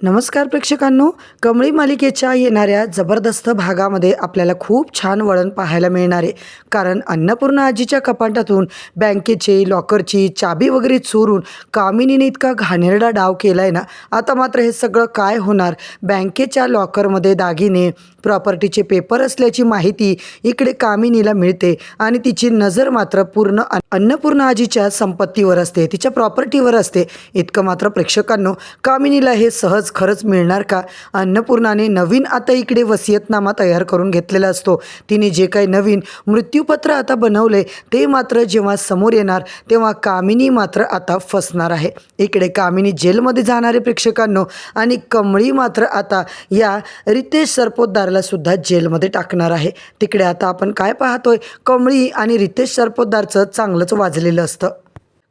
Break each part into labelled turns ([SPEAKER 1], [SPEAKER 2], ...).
[SPEAKER 1] नमस्कार प्रेक्षकांनो, कमळी मालिकेच्या येणाऱ्या जबरदस्त भागामध्ये आपल्याला खूप छान वळण पाहायला मिळणार आहे. कारण अन्नपूर्णा आजीच्या कपाटातून बँकेचे लॉकरची चाबी वगैरे चोरून कामिनीने इतका घाणेरडा डाव केला आहे ना. आता मात्र हे सगळं काय होणार? बँकेच्या लॉकरमध्ये दागिने, प्रॉपर्टीचे पेपर असल्याची माहिती इकडे कामिनीला मिळते आणि तिची नजर मात्र पूर्ण अन्नपूर्णा आजीच्या संपत्तीवर असते, तिच्या प्रॉपर्टीवर असते. इतकं मात्र प्रेक्षकांनो, कामिनीला हे सहज खरंच मिळणार का? अन्नपूर्णाने नवीन आता इकडे वसियतनामा तयार करून घेतलेला असतो. तिने जे काही नवीन मृत्यूपत्र आता बनवले ते मात्र जेव्हा समोर येणार तेव्हा कामिनी मात्र आता फसणार आहे. इकडे कामिनी जेलमध्ये जाणार आहे प्रेक्षकांनो, आणि कमळी मात्र आता या रितेश सरपोतदारला सुद्धा जेलमध्ये टाकणार आहे. तिकडे आता आपण काय पाहतोय, कमळी आणि रितेश सरपोतदारचं चांगलंच वाजलेलं असतं.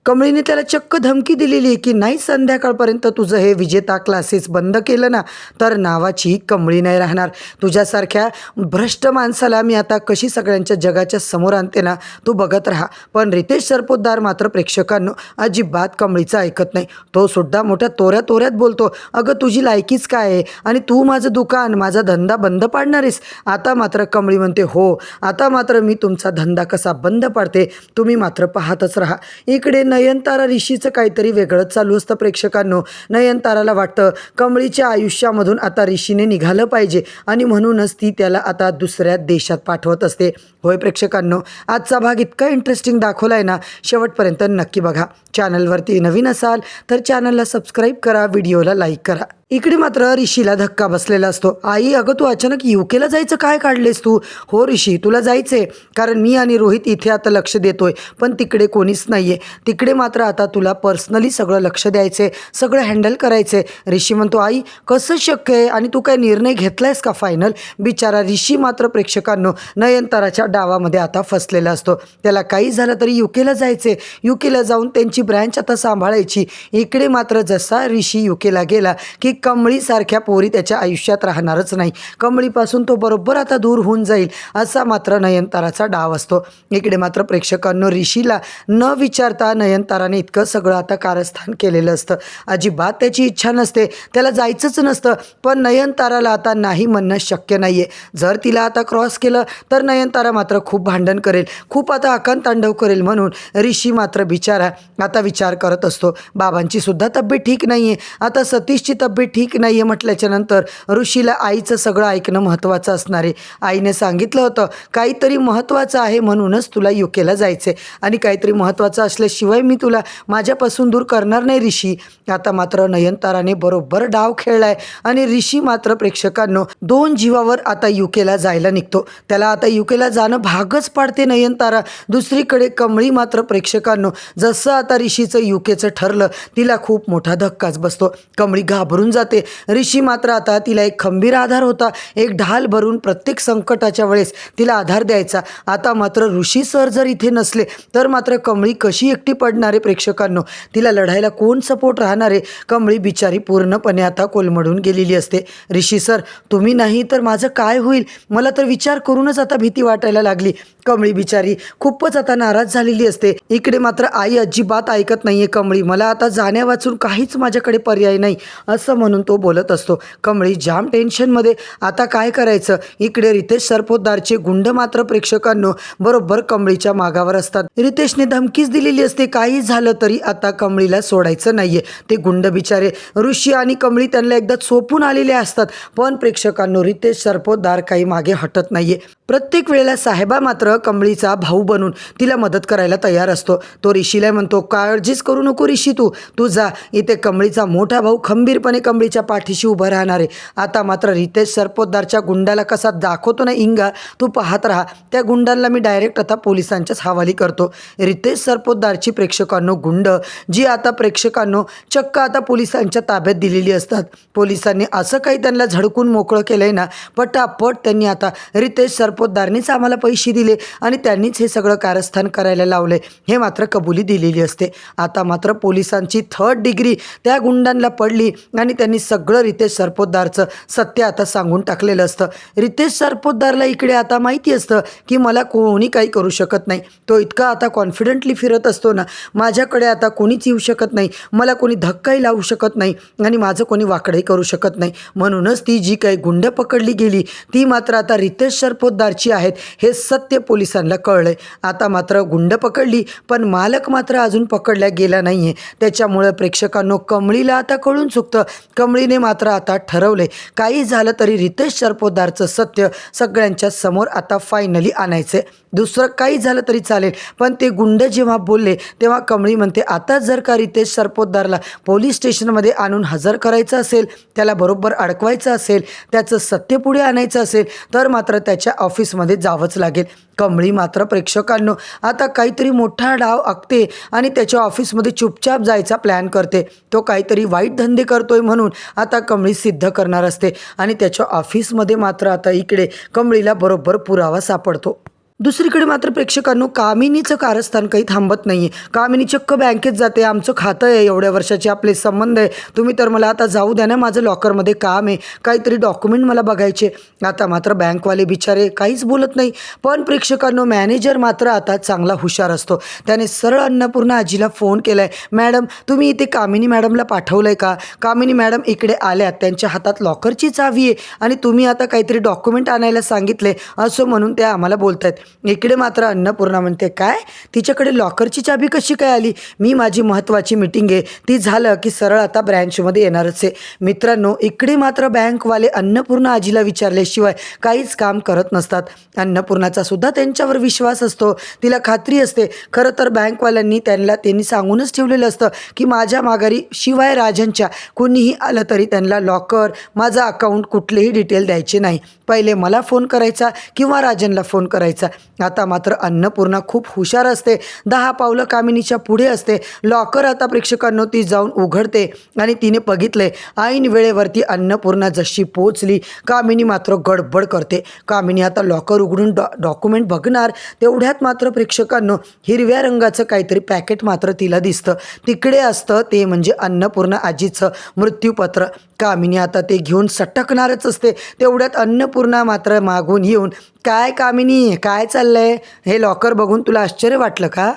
[SPEAKER 1] कमळीने त्याला चक्क धमकी दिलेली की नाही, संध्याकाळपर्यंत तुझं हे विजेता क्लासेस बंद केलं ना तर नावाची कमळी नाही राहणार. तुझ्यासारख्या भ्रष्ट माणसाला मी आता कशी सगळ्यांच्या जगाच्या समोर आणते ना, तू बघत राहा. पण रितेश सरपोतदार मात्र प्रेक्षकांनो अजिबात कमळीचं ऐकत नाही. तो सुद्धा मोठ्या तोऱ्यात बोलतो, अगं तुझी लायकीच काय आहे आणि तू माझं दुकान, माझा धंदा बंद पाडणार आहेस? आता मात्र कमळी म्हणते, हो आता मात्र मी तुमचा धंदा कसा बंद पाडते तुम्ही मात्र पाहतच राहा. इकडे नयनतारा ऋषीचं काहीतरी वेगळंच चालू असतं प्रेक्षकांनो. नयनताराला वाटतं कमळीच्या आयुष्यामधून आता ऋषीने निघालं पाहिजे आणि म्हणूनच ती त्याला आता दुसऱ्या देशात पाठवत असते. होय प्रेक्षकांनो, आजचा भाग इतका इंटरेस्टिंग दाखवला आहे ना, शेवटपर्यंत नक्की बघा. चॅनलवरती नवीन असाल तर चॅनलला सबस्क्राईब करा, व्हिडिओला लाईक करा. इकडे मात्र ऋषीला धक्का बसलेला असतो. आई, अगं तू अचानक युकेला जायचं काय काढलेस तू? हो ऋषी, तुला जायचंय कारण मी आणि रोहित इथे आता लक्ष देतोय, पण तिकडे कोणीच नाहीये. तिकडे मात्र आता तुला पर्सनली सगळं लक्ष द्यायचंय, सगळं हँडल करायचंय. ऋषी म्हणतो, आई कसं शक्य आहे आणि तू काय निर्णय घेतलायस का फायनल? बिचारा ऋषी मात्र प्रेक्षकांनो नयनताराच्या डावामध्ये आता फसलेला असतो. त्याला काही झालं तरी युकेला जायचे, युकेला जाऊन त्यांची ब्रँच आता सांभाळायची. इकडे मात्र जसा ऋषी युकेला गेला की कमळीसारख्या पोरी त्याच्या आयुष्यात राहणारच नाही. कमळीपासून तो बरोबर आता दूर होऊन जाईल असा मात्र नयनताराचा डाव असतो. इकडे मात्र प्रेक्षकांनो ऋषीला न विचारता नयनताराने इतकं सगळं आता कारस्थान केलेलं असतं. अजिबात त्याची इच्छा नसते, त्याला जायचंच नसतं. पण नयनताराला आता नाही म्हणणं शक्य नाही आहे. जर तिला आता क्रॉस केलं तर नयनतारा मात्र खूप भांडण करेल, खूप आता आकांतांडव करेल. म्हणून ऋषी मात्र बिचारा आता विचार करत असतो, बाबांची सुद्धा तब्येत ठीक नाही आहे, आता सतीशची तब्येत ठीक नाही आहे म्हटल्याच्या नंतर ऋषीला आईचं सगळं ऐकणं महत्त्वाचं असणार आहे. आईने सांगितलं होतं काहीतरी महत्त्वाचं आहे म्हणूनच तुला युकेला जायचं आहे आणि काहीतरी महत्त्वाचं असल्याशिवाय मी तुला माझ्यापासून दूर करणार नाही ऋषी. आता मात्र नयनताराने बरोबर डाव खेळलाय आणि ऋषी मात्र प्रेक्षकांनो दोन जीवावर आता युकेला जायला निघतो. त्याला आता युकेला जाणं भागच पाडते नयनतारा. दुसरीकडे कमळी मात्र प्रेक्षकांनो जसं आता ऋषीचं युकेचं ठरलं तिला खूप मोठा धक्काच बसतो. कमळी घाबरून जाते. ऋषी मात्र आता तिला एक खंबीर आधार होता, एक ढाल भरून प्रत्येक संकटाच्या वेळेस तिला आधार द्यायचा. आता मात्र ऋषी सर जर इथे नसले तर मात्र कमळी कशी एकटी पडणार आहे प्रेक्षकांनो? तिला लढायला कोण सपोर्ट राहणार आहे? कमळी बिचारी पूर्णपणे आता कोलमडून गेलेली असते. ऋषी सर तुम्ही नाही तर माझं काय होईल? मला तर विचार करूनच आता भीती वाटायला लागली. कमळी बिचारी खूपच आता नाराज झालेली असते. इकडे मात्र आई अजिबात ऐकत नाहीये. कमळी, मला आता जाण्या वाचून काहीच माझ्याकडे पर्याय नाही असं म्हणून तो बोलत असतो. कमळी जाम टेन्शनमध्ये, आता काय करायचं? इकडे रितेश सरपोतदारचे गुंड मात्र प्रेक्षकांनो बरोबर कमळीच्या मागावर असतात. रितेशने धमकीच दिलेली असते, काही झालं तरी आता कमळीला सोडायचं नाहीये. ते गुंड बिचारे ऋषी आणि कमळी त्यांना एकदा चोपून आलेले असतात. पण प्रेक्षकांनो रितेश सरपोतदार काही मागे हटत नाहीये. प्रत्येक वेळेला साहेबा मात्र कमळीचा भाऊ बनून तिला मदत करायला तयार असतो. तो ऋषीला म्हणतो, काळजीच करू नको ऋषी, तू जा. इथे कमळीचा मोठा भाऊ खंबीरपणे कमळीच्या पाठीशी उभं राहणार आहे. आता मात्र रितेश सरपोतदारच्या गुंडाला कसा दाखवतो ना इंगा, तू पाहत राहा. त्या गुंडांना मी डायरेक्ट आता पोलिसांच्याच हवाली करतो. रितेश सरपोतदारची प्रेक्षकांनो गुंड जी आता प्रेक्षकांनो चक्क आता पोलिसांच्या ताब्यात दिलेली असतात. पोलिसांनी असं काही त्यांना झडकून मोकळं केलंय ना, पटापट त्यांनी आता रितेश सरपोतदारनीच आम्हाला पैसे दिले आणि त्यांनीच हे सगळं कारस्थान करायला लावले हे मात्र कबुली दिलेली असते. आता मात्र पोलिसांची 3rd डिग्री त्या गुंडांना पडली आणि त्यांनी सगळं रितेश सरपोतदारचं सत्य आता सांगून टाकलेलं असतं. रितेश सरपोतदारला इकडे आता माहिती असतं की मला कोणी काही करू शकत नाही. तो इतका आता कॉन्फिडंटली फिरत असतो ना, माझ्याकडे आता कोणीच येऊ शकत नाही, मला कोणी धक्काही लावू शकत नाही आणि माझं कोणी वाकडंही करू शकत नाही. म्हणूनच ती जी काही गुंड पकडली गेली ती मात्र आता रितेश सरपोतदारची आहेत हे सत्य पोलिसांना कळलंय. आता मात्र गुंड पकडली पण मालक मात्र अजून पकडला गेला नाही आहे. त्याच्यामुळं प्रेक्षकांनो कमळीला आता कळून चुकतं. कमळीने मात्र आता ठरवलंय काही झालं तरी रितेश सरपोतदारचं सत्य सगळ्यांच्या समोर आता फायनली आणायचं आहे. दुसरं काही झालं तरी चालेल, पण ते गुंड जेव्हा बोलले तेव्हा कमळी म्हणते आता जर का रितेश सरपोतदारला पोलीस स्टेशनमध्ये आणून हजर करायचं असेल, त्याला बरोबर अडकवायचं असेल, त्याचं सत्य पुढे आणायचं असेल तर मात्र त्याच्या ऑफिसमध्ये जावंच लागेल. कमळी मात्र प्रेक्षकांनो आता काहीतरी मोठा डाव आखते आणि त्याच्या ऑफिसमध्ये चुपचाप जायचा प्लॅन करते. तो काहीतरी वाईट धंदे करतोय म्हणून आता कमळी सिद्ध करणार असते आणि त्याच्या ऑफिसमध्ये मात्र आता इकडे कमळीला बरोबर पुरावा सापडतो. दुसरीकडे मात्र प्रेक्षकांनो कामिनीचं कारस्थान काही थांबत नाही आहे. कामिनी चक्क बँकेत जाते, आमचं खातं आहे, एवढ्या वर्षाचे आपले संबंध आहे, तुम्ही तर मला आता जाऊ द्या ना, माझं लॉकरमध्ये काम आहे, काहीतरी डॉक्युमेंट मला बघायचे. आता मात्र बँकवाले बिचारे काहीच बोलत नाही. पण प्रेक्षकांनो मॅनेजर मात्र आता चांगला हुशार असतो. त्याने सरळ अन्नपूर्णा आजीला फोन केला आहे, मॅडम तुम्ही इथे कामिनी मॅडमला पाठवलं आहे का? कामिनी मॅडम इकडे आल्यात, त्यांच्या हातात लॉकरची चावी आहे आणि तुम्ही आता काहीतरी डॉक्युमेंट आणायला सांगितले असं म्हणून त्या आम्हाला बोलत आहेत. इकडे मात्र अन्नपूर्णा म्हणते काय, तिच्याकडे लॉकरची चाबी कशी काय आली? मी माझी महत्त्वाची मीटिंग आहे ती झालं की सरळ आता ब्रँचमध्ये येणारच आहे. मित्रांनो इकडे मात्र बँकवाले अन्नपूर्णा आजीला विचारल्याशिवाय काहीच काम करत नसतात. अन्नपूर्णाचा सुद्धा त्यांच्यावर विश्वास असतो, तिला खात्री असते. खरं तर बँकवाल्यांनी त्यांनी सांगूनच ठेवलेलं असतं की माझ्या माघारी शिवाय राजनच्या कुणीही आलं तरी त्यांना लॉकर, माझा अकाउंट कुठलेही डिटेल द्यायचे नाही. पहिले मला फोन करायचा किंवा राजनला फोन करायचा. आता मात्र अन्नपूर्णा खूप हुशार असते, 10 पावलं कामिनीच्या पुढे असते. लॉकर आता प्रेक्षकांनो ती जाऊन उघडते आणि तिने बघितले ऐन वेळेवरती अन्नपूर्णा जशी पोचली कामिनी मात्र गडबड करते. कामिनी आता लॉकर उघडून डॉक्युमेंट बघणार तेवढ्यात मात्र प्रेक्षकांनो हिरव्या रंगाचं काहीतरी पॅकेट मात्र तिला दिसतं. तिकडे असतं ते म्हणजे अन्नपूर्णा आजीचं मृत्यूपत्र. कामिनी आता ते घेऊन सटकणारच असते. तेवढ्यात अन्नपूर्णा मात्र मागून येऊन काय कामिनी काय चाललंय? हे लॉकर बघून तुला आश्चर्य वाटलं का?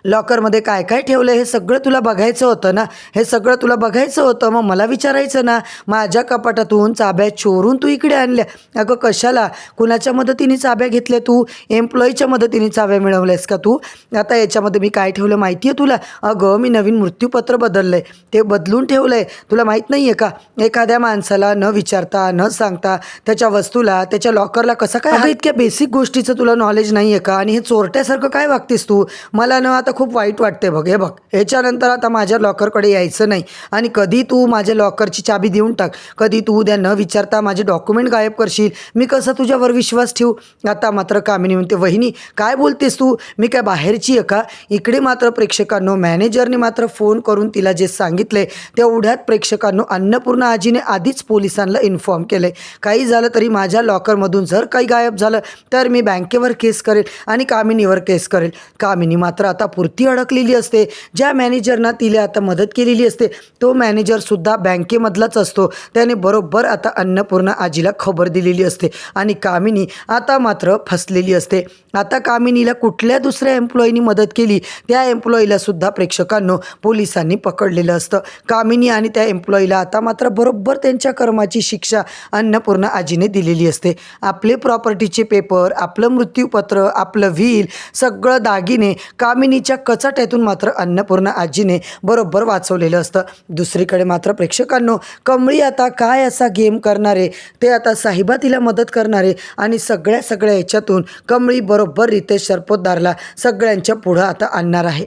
[SPEAKER 1] लॉकरमध्ये काय काय ठेवलं हे सगळं तुला बघायचं होतं ना, हे सगळं तुला बघायचं होतं मग मला विचारायचं ना. माझ्या कपाटातून चाब्या चोरून तू इकडे आणल्या. अगं कशाला, कुणाच्या मदतीने चाब्या घेतल्या तू? एम्प्लॉईच्या मदतीने चाब्या मिळवल्यास का तू? आता याच्यामध्ये मी काय ठेवलं माहिती आहे तुला? अगं मी नवीन मृत्यूपत्र बदललं आहे, ते बदलून ठेवलं आहे. तुला माहीत नाही आहे का, एखाद्या माणसाला न विचारता न सांगता त्याच्या वस्तूला त्याच्या लॉकरला कसं काय? अगं इतक्या बेसिक गोष्टीचं तुला नॉलेज नाही आहे का? आणि हे चोरट्यासारखं काय वागतेस तू? मला न आता खूप वाईट वाटते बघ. हे बघ ह्याच्यानंतर आता माझ्या लॉकरकडे यायचं नाही आणि कधी तू माझ्या लॉकरची चाबी देऊन टाक. कधी तू उद्या न विचारता माझे डॉक्युमेंट गायब करशील, मी कसं तुझ्यावर विश्वास ठेवू? आता मात्र कामिनी म्हणते वहिनी काय बोलतेस तू, मी काय बाहेरची आहे का? इकडे मात्र प्रेक्षकांनो मॅनेजरने मात्र फोन करून तिला जे सांगितले तेवढ्यात प्रेक्षकांनो अन्नपूर्णा आजीने आधीच पोलिसांना इन्फॉर्म केले, काही झालं तरी माझ्या लॉकरमधून जर काही गायब झालं तर मी बँकेवर केस करेल आणि कामिनीवर केस करेल. कामिनी मात्र आता पुरती अडकलेली असते. ज्या मॅनेजरना तिला आता मदत केलेली असते तो मॅनेजरसुद्धा बँकेमधलाच असतो. त्याने बरोबर आता अन्नपूर्णा आजीला खबर दिलेली असते आणि कामिनी आता मात्र फसलेली असते. आता कामिनीला कुठल्या दुसऱ्या एम्प्लॉईनी मदत केली त्या एम्प्लॉईला सुद्धा प्रेक्षकांनो पोलिसांनी पकडलेलं असतं. कामिनी आणि त्या एम्प्लॉईला आता मात्र बरोबर त्यांच्या कर्माची शिक्षा अन्नपूर्णा आजीने दिलेली असते. आपले प्रॉपर्टीचे पेपर, आपलं मृत्यूपत्र, आपलं व्हील, सगळं दागिने कामिनीच्या कचाट्यातून मात्र अन्नपूर्णा आजीने बरोबर वाचवलेलं असतं. दुसरीकडे मात्र प्रेक्षकांनो कमळी आता काय असा गेम करणारे, ते आता साहिबा तिला मदत करणारे आणि सगळ्या याच्यातून कमळी बरोबर रितेश सरपोतदारला सगळ्यांच्या पुढं आता आणणार आहे.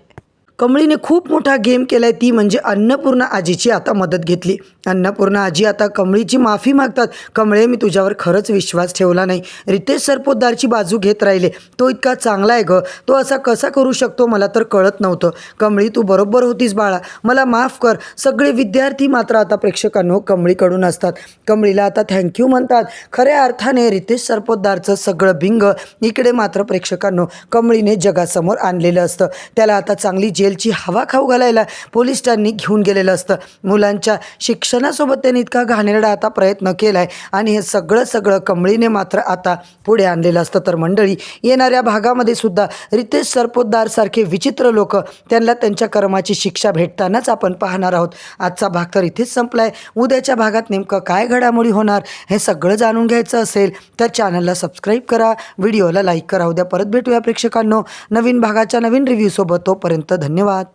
[SPEAKER 1] कमळीने खूप मोठा गेम केला आहे, ती म्हणजे अन्नपूर्णा आजीची आता मदत घेतली. अन्नपूर्णा आजी आता कमळीची माफी मागतात. कमळे मी तुझ्यावर खरंच विश्वास ठेवला नाही, रितेश सरपोतदारची बाजू घेत राहिले, तो इतका चांगला आहे गं, तो असा कसा करू शकतो मला तर कळत नव्हतं. कमळी तू बरोबर होतीस बाळा, मला माफ कर. सगळे विद्यार्थी मात्र आता प्रेक्षकांनो कमळीकडून असतात. कमळीला आता थँक्यू म्हणतात. खऱ्या अर्थाने रितेश सरपोतदारचं सगळं भिंग इकडे मात्र प्रेक्षकांनो कमळीने जगासमोर आणलेलं असतं. त्याला आता चांगली जेल जेलची हवा खाऊ घालायला पोलिसांनी घेऊन गेलेलं असतं. मुलांच्या शिक्षणासोबत त्यांनी इतका घाणेरडा आता प्रयत्न केला आहे आणि हे सगळं कमळीने मात्र आता पुढे आणलेलं असतं. तर मंडळी, येणाऱ्या भागामध्ये सुद्धा रितेश सरपोतदारसारखे विचित्र लोक त्यांना त्यांच्या कर्माची शिक्षा भेटतानाच आपण पाहणार आहोत. आजचा भाग तर इथेच संपला आहे. उद्याच्या भागात नेमकं काय घडामोडी होणार हे सगळं जाणून घ्यायचं असेल तर चॅनलला सबस्क्राईब करा, व्हिडिओला लाईक करा. उद्या परत भेटूया प्रेक्षकांनो नवीन भागाच्या नवीन रिव्ह्यूसोबत. तोपर्यंत धन्यवाद.